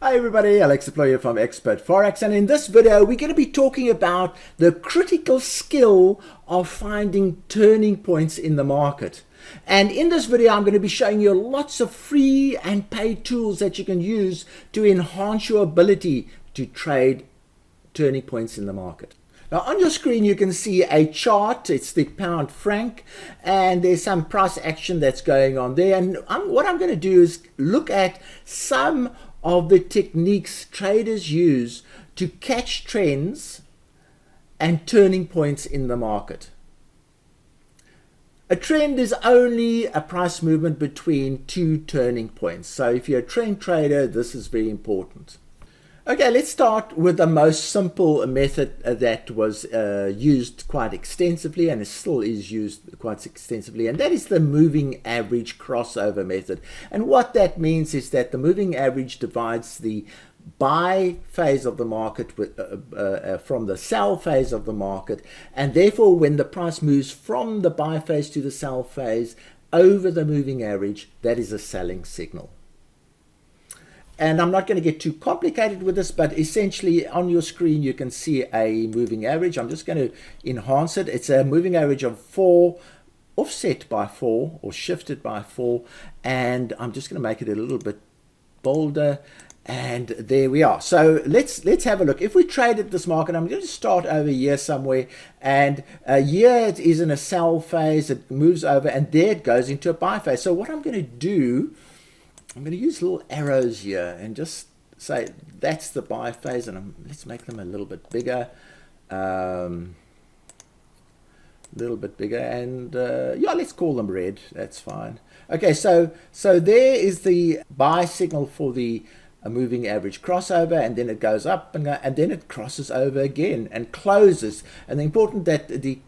Hi everybody, Alex Employer from Expert Forex, and in this video we're going to be talking about the critical skill of finding turning points in the market. And in this video I'm going to be showing you lots of free and paid tools that you can use to enhance your ability to trade turning points in the market. Now on your screen you can see a chart. It's the pound franc, and there's some price action that's going on there, and what I'm going to do is look at some of the techniques traders use to catch trends and turning points in the market. A trend is only a price movement between two turning points. So if you're a trend trader, this is very important. Okay, let's start with the most simple method that was used quite extensively, and it still is used quite extensively, and that is the moving average crossover method. And what that means is that the moving average divides the buy phase of the market with, from the sell phase of the market, and therefore when the price moves from the buy phase to the sell phase over the moving average, that is a selling signal. And I'm not going to get too complicated with this, but essentially on your screen you can see a moving average. I'm just going to enhance it. It's a moving average of 4 offset by 4 or shifted by 4, and I'm just going to make it a little bit bolder, and there we are. So let's have a look. If we traded this market, I'm going to start over here somewhere, and here it is in a sell phase. It moves over and there it goes into a buy phase. So what I'm going to do, I'm going to use little arrows here and just say that's the buy phase, and let's make them a little bit bigger, and yeah, let's call them red. That's fine. Okay, so there is the buy signal for the moving average crossover, and then it goes up and then it crosses over again and closes. And the important that the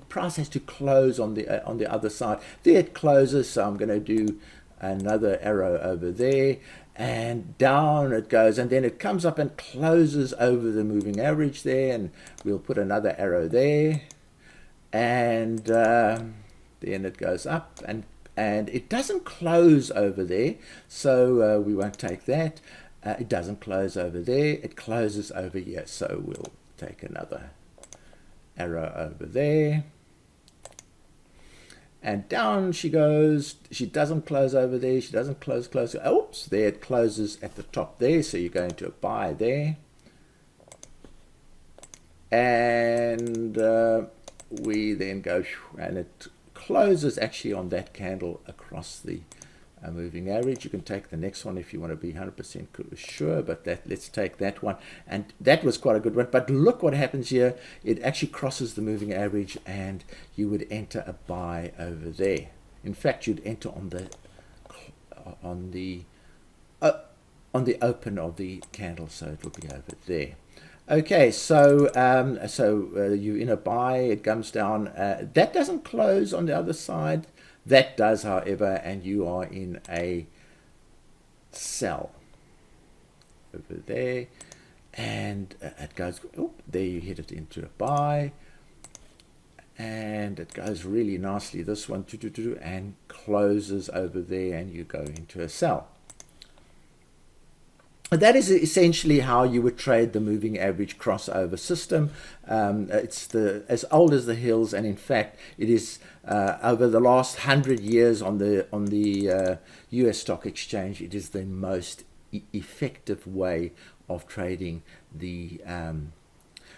price has to close on the other side. There it closes, so I'm going to do another arrow over there, and down it goes, and then it comes up and closes over the moving average there, and we'll put another arrow there, and then it goes up, and it doesn't close over there, so we won't take that. It doesn't close over there, it closes over here, so we'll take another arrow over there. And down she goes. She doesn't close over there. She doesn't close. Oops, there it closes at the top there. So you're going to a buy there. And we then go, and it closes actually on that candle across the moving average. You can take the next one if you want to be 100% sure, but let's take that one, and that was quite a good one. But look what happens here. It actually crosses the moving average, and you would enter a buy over there. In fact, you'd enter on the open of the candle, so it will be over there. Okay, so you're in a buy, it comes down, that doesn't close on the other side. That does, however, and you are in a sell over there, and it goes, oh, there you hit it into a buy, and it goes really nicely, this one, and closes over there, and you go into a sell. That is essentially how you would trade the moving average crossover system. It's as old as the hills, and in fact, it is over the last 100 years on the U.S. stock exchange. It is the most effective way of trading the.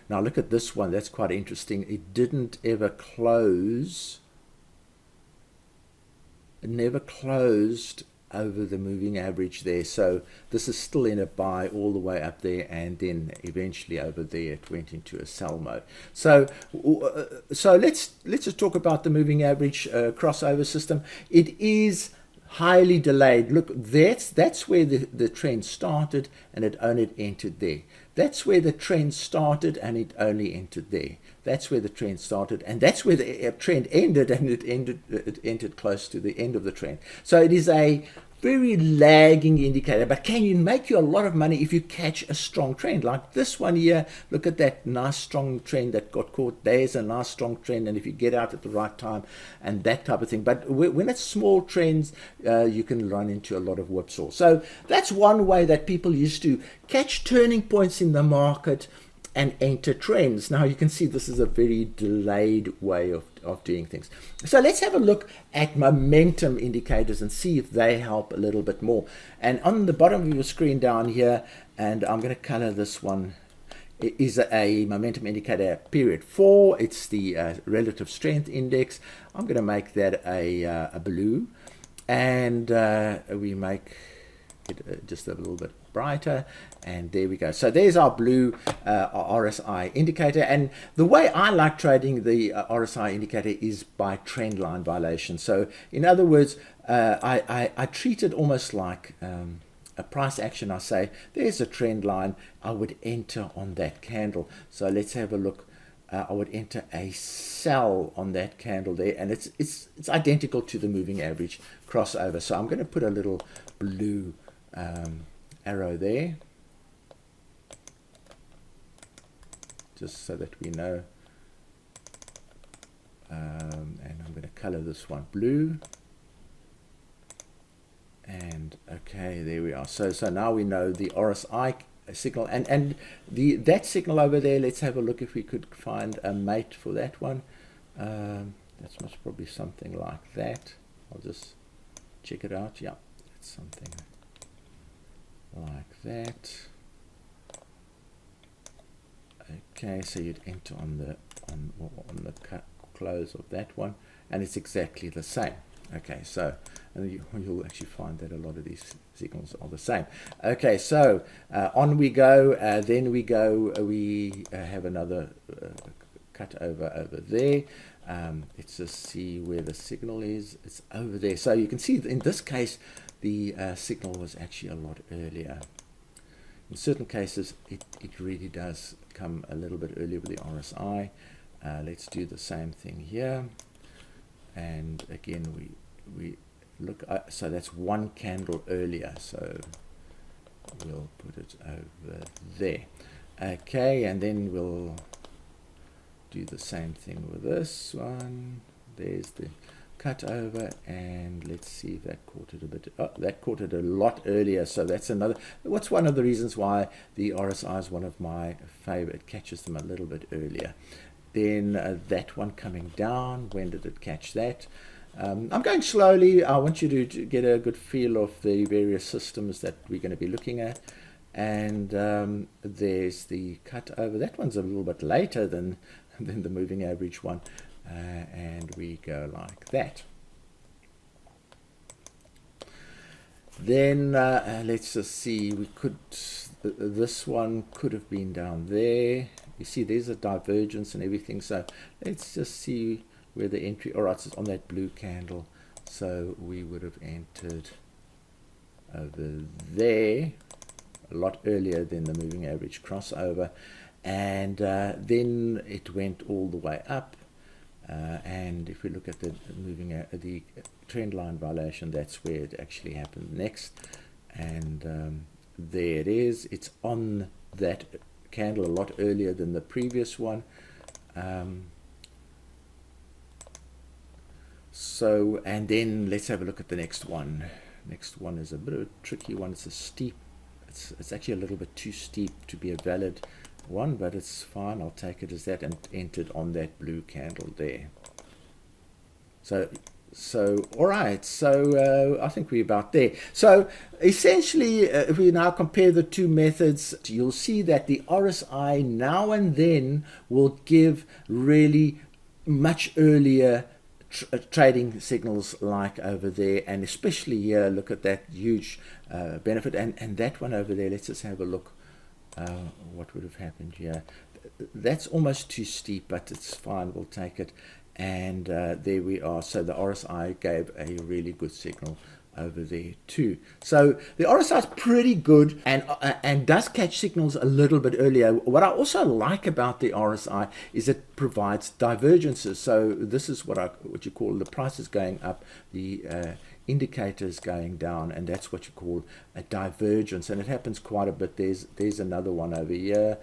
Now look at this one. That's quite interesting. It didn't ever close. It never closed over the moving average there, so this is still in a buy all the way up there, and then eventually over there it went into a sell mode. So let's just talk about the moving average crossover system. It is highly delayed. Look, that's where the trend started, and it only entered there. That's where the trend started, and it only entered there. That's where the trend started, and that's where the trend ended, and it entered close to the end of the trend. So it is a very lagging indicator, but can you make you a lot of money if you catch a strong trend like this one here? Look at that nice strong trend that got caught. There's a nice strong trend, and if you get out at the right time and that type of thing. But when it's small trends, you can run into a lot of whipsaw. So that's one way that people used to catch turning points in the market and enter trends. Now you can see this is a very delayed way of doing things. So let's have a look at momentum indicators and see if they help a little bit more. And on the bottom of your screen down here, and I'm going to color this one, is a momentum indicator period 4. It's the relative strength index. I'm going to make that a blue, and we make it just a little bit brighter, and there we go. So there's our blue RSI indicator, and the way I like trading the RSI indicator is by trend line violation. So in other words, I treat it almost like a price action. I say there's a trend line, I would enter on that candle. So let's have a look. I would enter a sell on that candle there, and it's identical to the moving average crossover. So I'm going to put a little blue arrow there, just so that we know, and I'm going to color this one blue, and okay, there we are. So now we know the RSI signal, and that signal over there. Let's have a look if we could find a mate for that one. That's most probably something like that. I'll just check it out. Yeah, it's something like that. Okay, so you'd enter on the close of that one, and it's exactly the same. Okay, so and you'll actually find that a lot of these signals are the same. Okay, so on we go. Then we go. We have another cut over there. Let's just see where the signal is. It's over there. So you can see in this case, the signal was actually a lot earlier. In certain cases, it really does come a little bit earlier with the RSI. Let's do the same thing here. And again, we look, so that's one candle earlier. So we'll put it over there. Okay, and then we'll do the same thing with this one. There's the cut over, and let's see if that caught it a bit. Oh, that caught it a lot earlier. So that's another. What's one of the reasons why the RSI is one of my favorite? It catches them a little bit earlier. Then that one coming down. When did it catch that? I'm going slowly. I want you to get a good feel of the various systems that we're going to be looking at. And there's the cut over. That one's a little bit later than the moving average one. And we go like that. Then let's just see, we could, this one could have been down there. You see there's a divergence and everything. So let's just see where the entry, all right, it's on that blue candle. So we would have entered over there a lot earlier than the moving average crossover. And then it went all the way up. And if we look at the the trend line violation, that's where it actually happened next. And there it is. It's on that candle a lot earlier than the previous one. So, and then let's have a look at the next one. Next one is a bit of a tricky one. It's a steep. It's actually a little bit too steep to be a valid one, but it's fine. I'll take it as that, and entered on that blue candle there. So all right, so I think we're about there. So essentially, if we now compare the two methods, you'll see that the RSI now and then will give really much earlier trading signals, like over there, and especially here, look at that huge benefit, and that one over there. Let's just have a look. What would have happened here? That's almost too steep, but it's fine, we'll take it. And there we are. So the RSI gave a really good signal over there too. So the RSI is pretty good, and does catch signals a little bit earlier. What I also like about the RSI is it provides divergences. So this is what you call the prices going up, the indicators going down, and that's what you call a divergence, and it happens quite a bit. There's another one over here.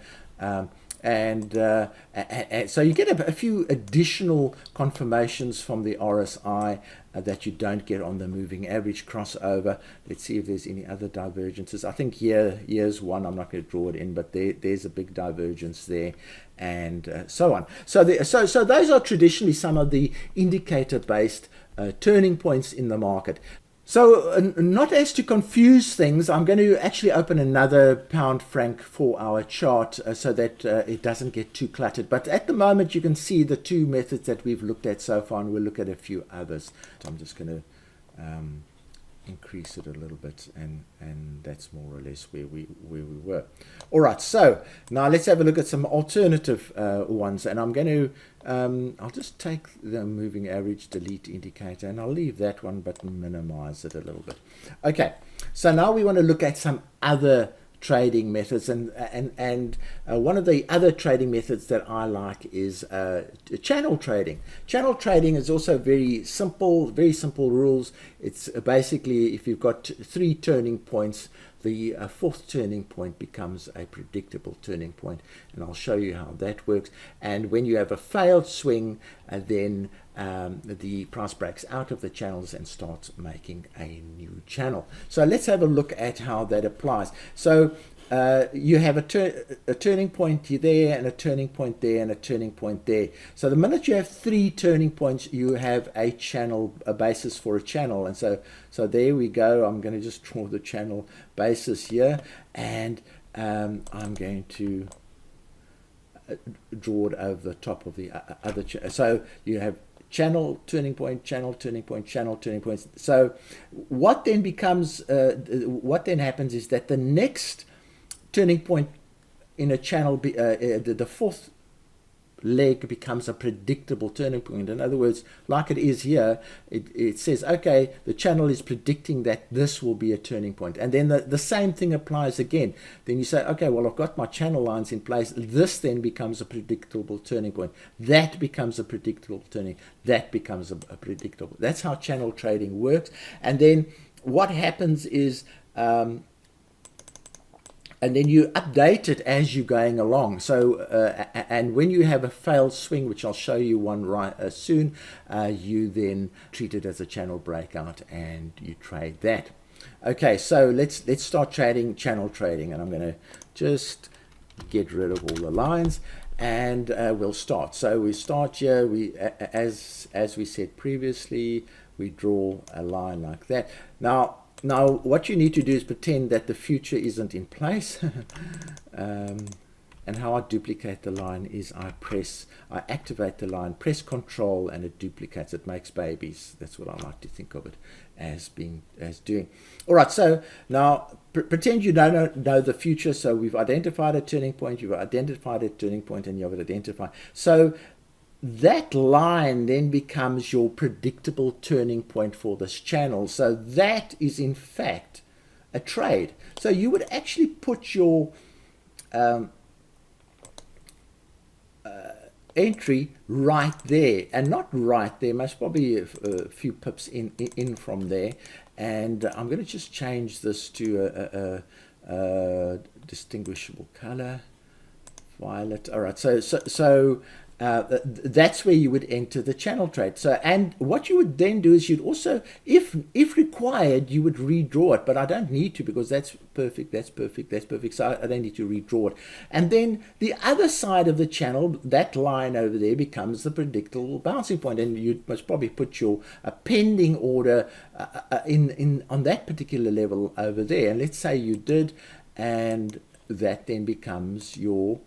And so you get a few additional confirmations from the RSI that you don't get on the moving average crossover. Let's see if there's any other divergences. I think here's one. I'm not going to draw it in, but there's a big divergence there, and so on. So those are traditionally some of the indicator-based turning points in the market. So not as to confuse things, I'm going to actually open another pound franc 4-hour chart so that it doesn't get too cluttered. But at the moment you can see the two methods that we've looked at so far, and we'll look at a few others. So I'm just going to increase it a little bit, and that's more or less where we were. All right, so now let's have a look at some alternative ones, and I'm going to I'll just take the moving average, delete indicator, and I'll leave that one but minimize it a little bit. Okay, so now we want to look at some other trading methods, and one of the other trading methods that I like is channel trading. Channel trading is also very simple rules. It's basically, if you've got 3 turning points, the fourth turning point becomes a predictable turning point, and I'll show you how that works. And when you have a failed swing, then the price breaks out of the channels and starts making a new channel. So let's have a look at how that applies. So you have a turning point there, and a turning point there, and a turning point there. So the minute you have 3 turning points, you have a channel, a basis for a channel. And so there we go. I'm going to just draw the channel basis here, and I'm going to draw it over the top of the other channel. So you have channel, turning point, channel, turning point, channel, turning points. So what then becomes, what then happens is that the next turning point in a channel, the fourth leg becomes a predictable turning point. In other words, like it is here, it says, okay, the channel is predicting that this will be a turning point. And then the same thing applies again. Then you say, okay, well, I've got my channel lines in place. This then becomes a predictable turning point. That becomes a predictable turning. That becomes a predictable. That's how channel trading works. And then what happens is, and then you update it as you're going along. So, and when you have a failed swing, which I'll show you one soon, you then treat it as a channel breakout and you trade that. Okay, so let's start trading channel trading, and I'm going to just get rid of all the lines, and we'll start. So we start here. We, as we said previously, we draw a line like that. Now, what you need to do is pretend that the future isn't in place. And how I duplicate the line is I activate the line, press Control, and it duplicates. It makes babies. That's what I like to think of it as doing. All right, so now pretend you don't know the future. So we've identified a turning point, you've identified a turning point, and you've identified. So that line then becomes your predictable turning point for this channel. So that is in fact a trade. So you would actually put your entry right there, and not right there, most probably a few pips in from there. And I'm going to just change this to a distinguishable color, violet. All right, so that's where you would enter the channel trade. So, and what you would then do is you'd also, if required, you would redraw it, but I don't need to, because that's perfect, that's perfect, that's perfect, so I don't need to redraw it. And then the other side of the channel, that line over there, becomes the predictable bouncing point, and you must probably put your pending order on that particular level over there. And let's say you did, and that then becomes your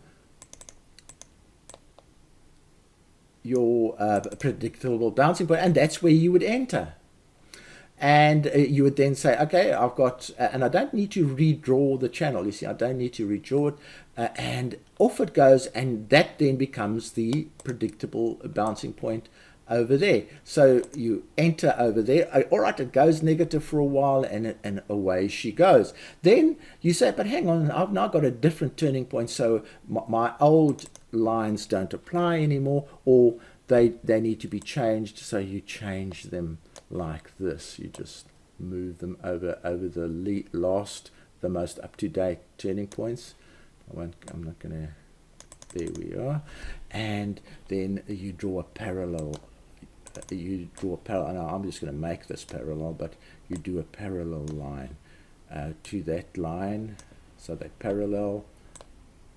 predictable bouncing point, and that's where you would enter. And you would then say, okay, I've got, and I don't need to redraw the channel. You see, I don't need to redraw it, and off it goes, and that then becomes the predictable bouncing point over there. So you enter over there. All right, it goes negative for a while, and away she goes. Then you say, but hang on, I've now got a different turning point, so my old lines don't apply anymore, or they need to be changed. So you change them like this. You just move them over the the most up-to-date turning points. I'm not going to, there we are. And then you draw a parallel. Now I'm just going to make this parallel, but you do a parallel line to that line, so they parallel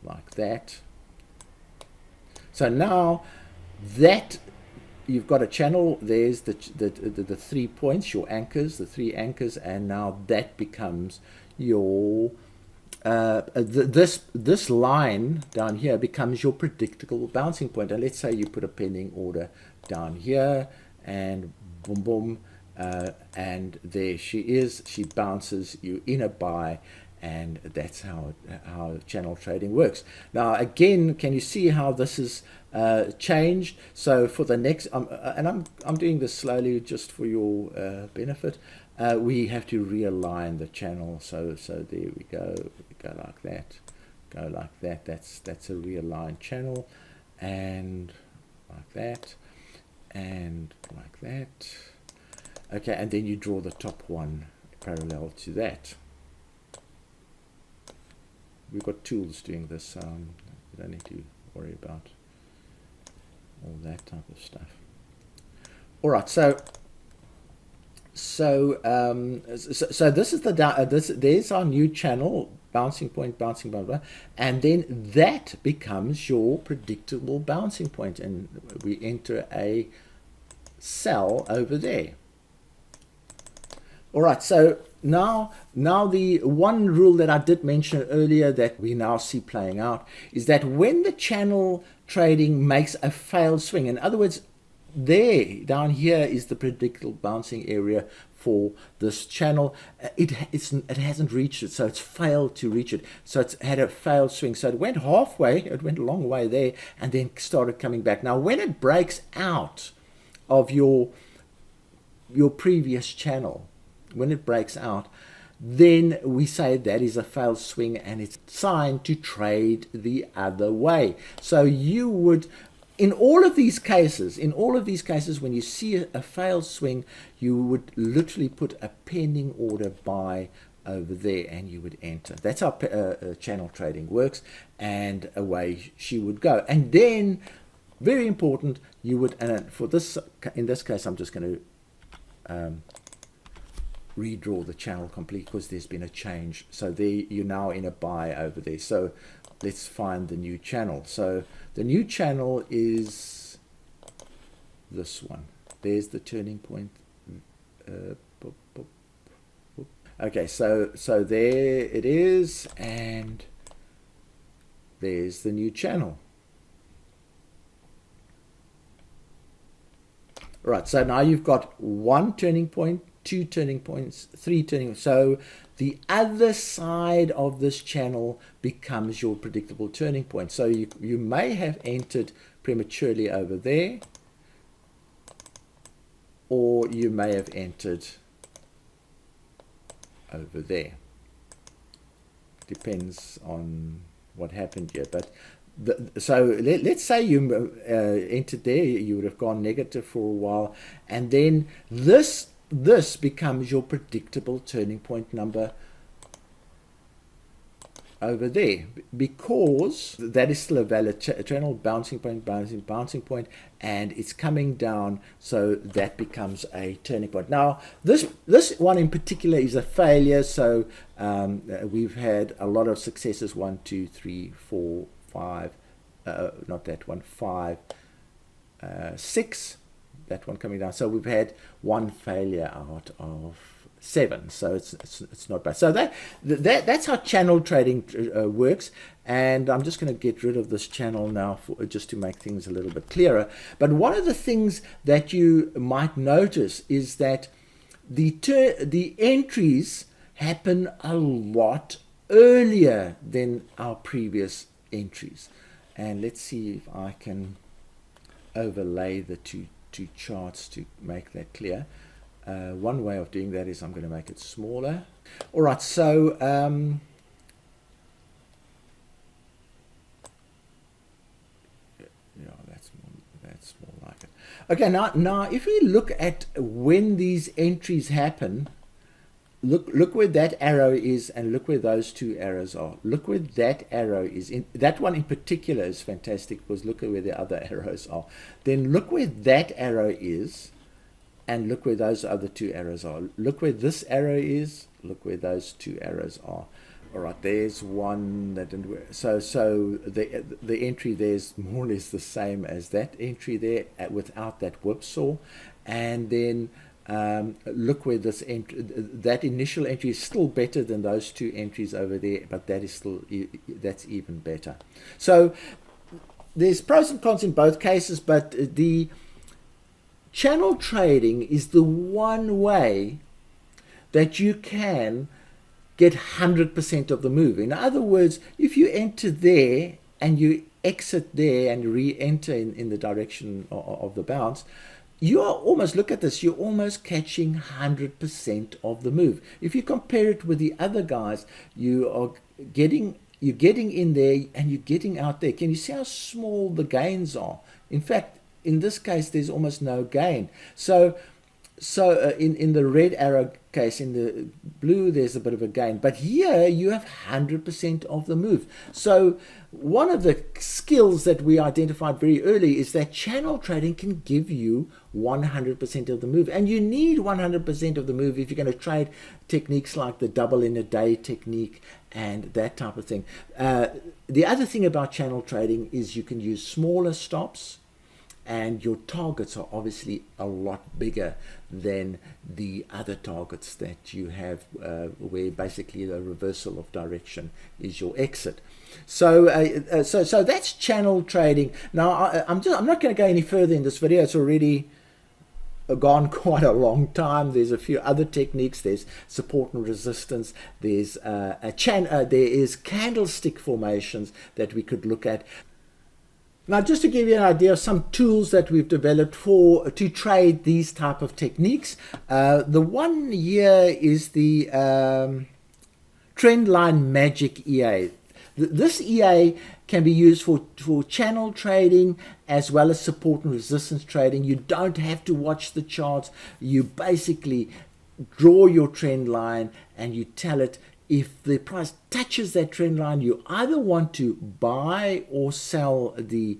like that. So now that you've got a channel, there's the 3 points, your anchors, the 3 anchors, and now that becomes your this line down here becomes your predictable bouncing point. And let's say you put a pending order down here, and boom boom, and there she is, she bounces, you in a buy, and that's how channel trading works. Now again, can you see how this is changed? So for the next, and I'm doing this slowly just for your benefit. We have to realign the channel. So there we go. We go like that. Go like that. That's a realigned channel, and like that, and like that. Okay, and then you draw the top one parallel to that. We've got tools doing this, so you don't need to worry about all that type of stuff. All right, so this is the there's our new channel, bouncing point, bouncing, blah, blah, and then that becomes your predictable bouncing point, and we enter a sell over there. All right, so now the one rule that I did mention earlier that we now see playing out is that when the channel trading makes a failed swing, in other words, there down here is the predictable bouncing area for this channel. It hasn't reached it, so it's failed to reach it. So it's had a failed swing. So it went halfway, it went a long way there, and then started coming back. Now when it breaks out of your previous channel, when it breaks out, then we say that is a failed swing and it's signed to trade the other way. So you would, in all of these cases, when you see a failed swing, you would literally put a pending order buy over there and you would enter. That's how channel trading works, and away she would go. And then, very important, you would, and for this, in this case, I'm just going to redraw the channel complete because there's been a change. So there you're now in a buy over there. So let's find the new channel. So the new channel is this one. There's the turning point. Okay, so there it is, and there's the new channel. All right, so now you've got one turning point, 2 turning points, 3 turning points. So the other side of this channel becomes your predictable turning point. So you may have entered prematurely over there, or you may have entered over there. Depends on what happened here. But so let's say you entered there, you would have gone negative for a while, and then this becomes your predictable turning point number over there, because that is still a valid channel, bouncing point, and it's coming down, so that becomes a turning point. Now this one in particular is a failure, so we've had a lot of successes, 1 2 3 4 5, not that one, 5 6, that one coming down. So we've had one failure out of 7, so it's not bad. So that's how channel trading works. And I'm just going to get rid of this channel now just to make things a little bit clearer. But one of the things that you might notice is that the entries happen a lot earlier than our previous entries. And let's see if I can overlay the two charts to make that clear. One way of doing that is I'm going to make it smaller. All right, so yeah, that's more like it. Okay, now if we look at when these entries happen, look where that arrow is and look where those two arrows are. Look where that arrow is. That one in particular is fantastic because look at where the other arrows are. Then look where that arrow is and look where those other two arrows are. Look where this arrow is, look where those two arrows are. All right, there's one that didn't work. So the entry there's more or less the same as that entry there without that whipsaw. And then look where this entry, that initial entry is still better than those two entries over there, but that is still, that's even better. So there's pros and cons in both cases, but the channel trading is the one way that you can get 100% of the move. In other words, if you enter there and you exit there and re-enter in the direction of the bounce, you are almost, look at this, you're almost catching 100% of the move. If you compare it with the other guys, you're getting in there and you're getting out there. Can you see how small the gains are? In fact, in this case, there's almost no gain. So in the red arrow case, in the blue, there's a bit of a gain. But here, you have 100% of the move. So one of the skills that we identified very early is that channel trading can give you 100% of the move. And you need 100% of the move if you're going to trade techniques like the double in a day technique and that type of thing. The other thing about channel trading is you can use smaller stops, and your targets are obviously a lot bigger than the other targets that you have, where basically the reversal of direction is your exit. So that's channel trading. Now I'm not going to go any further in this video. It's already gone quite a long time. There's a few other techniques. There's support and resistance. There's there is candlestick formations that we could look at. Now, just to give you an idea of some tools that we've developed to trade these type of techniques, the one here is the Trendline Magic EA. This EA can be used for channel trading as well as support and resistance trading. You don't have to watch the charts. You basically draw your trend line and you tell it, if the price touches that trend line, you either want to buy or sell the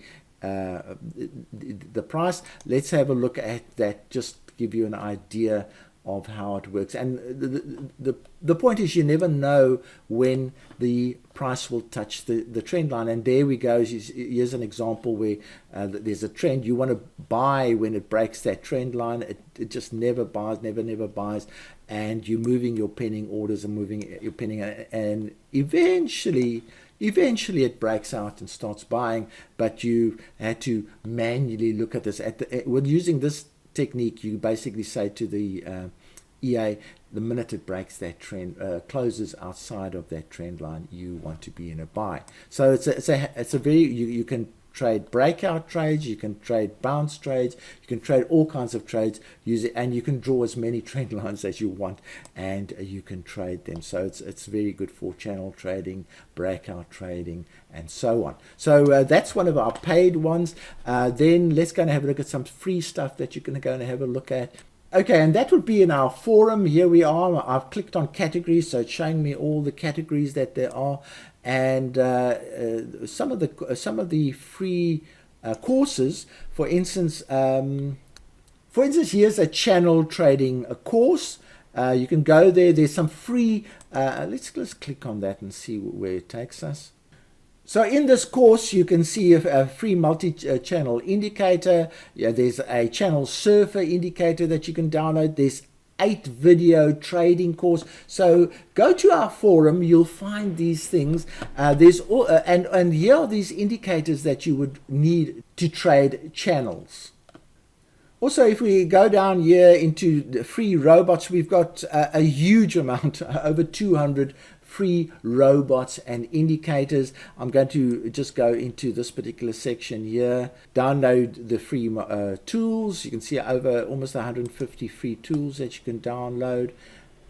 price. Let's have a look at that, just to give you an idea of how it works. And the point is, you never know when the price will touch the trend line. And there we go. Here's an example where there's a trend. You want to buy when it breaks that trend line. It just never buys, never buys. And you're moving your penning orders and moving your penning, and eventually it breaks out and starts buying. But you had to manually look at this. With using this technique, you basically say to the EA, the minute it breaks that trend, closes outside of that trend line, you want to be in a buy. So it's a very, you can trade breakout trades, you can trade bounce trades, you can trade all kinds of trades, and you can draw as many trend lines as you want, and you can trade them. So it's very good for channel trading, breakout trading, and so on. So that's one of our paid ones. Then let's go and have a look at some free stuff that you're going to go and have a look at. Okay, and that would be in our forum. Here we are. I've clicked on categories, so it's showing me all the categories that there are, and some of the free courses. For instance, here's a channel trading course. You can go there. There's some free. Let's click on that and see where it takes us. So in this course, you can see a free multi-channel indicator. Yeah, there's a channel surfer indicator that you can download. There's 8 video trading course. So go to our forum, you'll find these things. There's all, and here are these indicators that you would need to trade channels. Also, if we go down here into the free robots, we've got a huge amount, over 200 free robots and indicators. I'm going to just go into this particular section here, download the free tools. You can see over almost 150 free tools that you can download,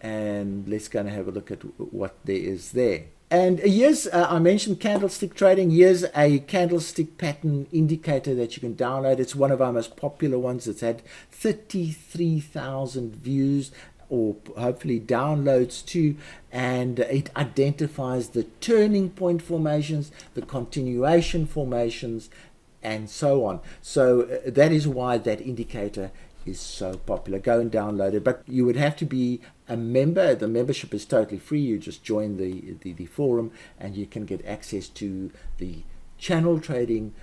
and let's go and have a look at what there is there. And here's, I mentioned candlestick trading. Here's a candlestick pattern indicator that you can download. It's one of our most popular ones. It's had 33,000 views, or hopefully downloads too, and it identifies the turning point formations, the continuation formations, and so on. So that is why that indicator is so popular. Go and download it, but you would have to be a member. The membership is totally free. You just join the forum and you can get access to the channel trading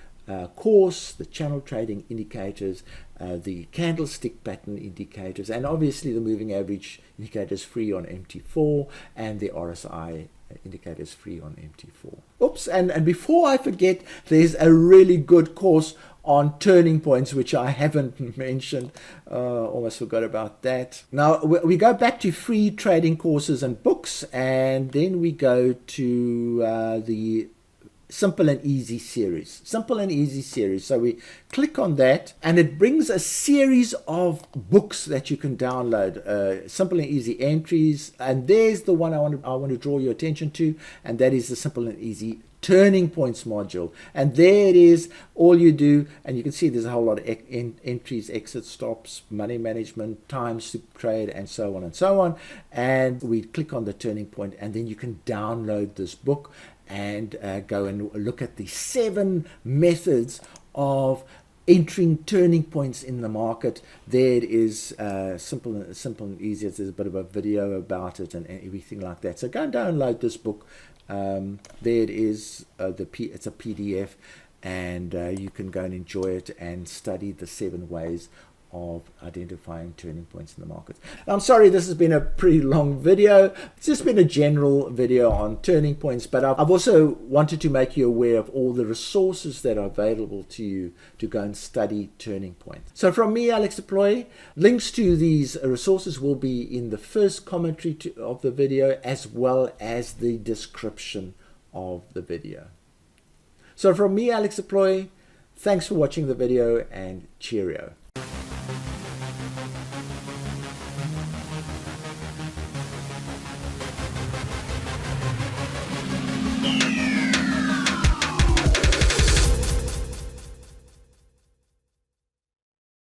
course, the channel trading indicators, the candlestick pattern indicators, and obviously the moving average indicator is free on MT4, and the RSI indicator is free on MT4. Oops, and before I forget, there's a really good course on turning points, which I haven't mentioned. Almost forgot about that. Now we go back to free trading courses and books, and then we go to the Simple and Easy series. Simple and Easy series. So we click on that and it brings a series of books that you can download. Simple and Easy entries. And there's the one I want to draw your attention to, and that is the Simple and Easy Turning Points module. And there it is. All you do, and you can see there's a whole lot of entries, exit stops, money management, times to trade, and so on and so on. And we click on the turning point, and then you can download this book and go and look at the 7 methods of entering turning points in the market. There it is, simple and easy. There's a bit of a video about it and everything like that. So go and download this book. There it is. It's a PDF, and you can go and enjoy it and study the 7 ways of identifying turning points in the market. I'm sorry this has been a pretty long video. It's just been a general video on turning points, but I've also wanted to make you aware of all the resources that are available to you to go and study turning points. So from me, Alex Deploy, links to these resources will be in the first commentary of the video, as well as the description of the video. So from me, Alex Deploy, thanks for watching the video, and cheerio. Yeah.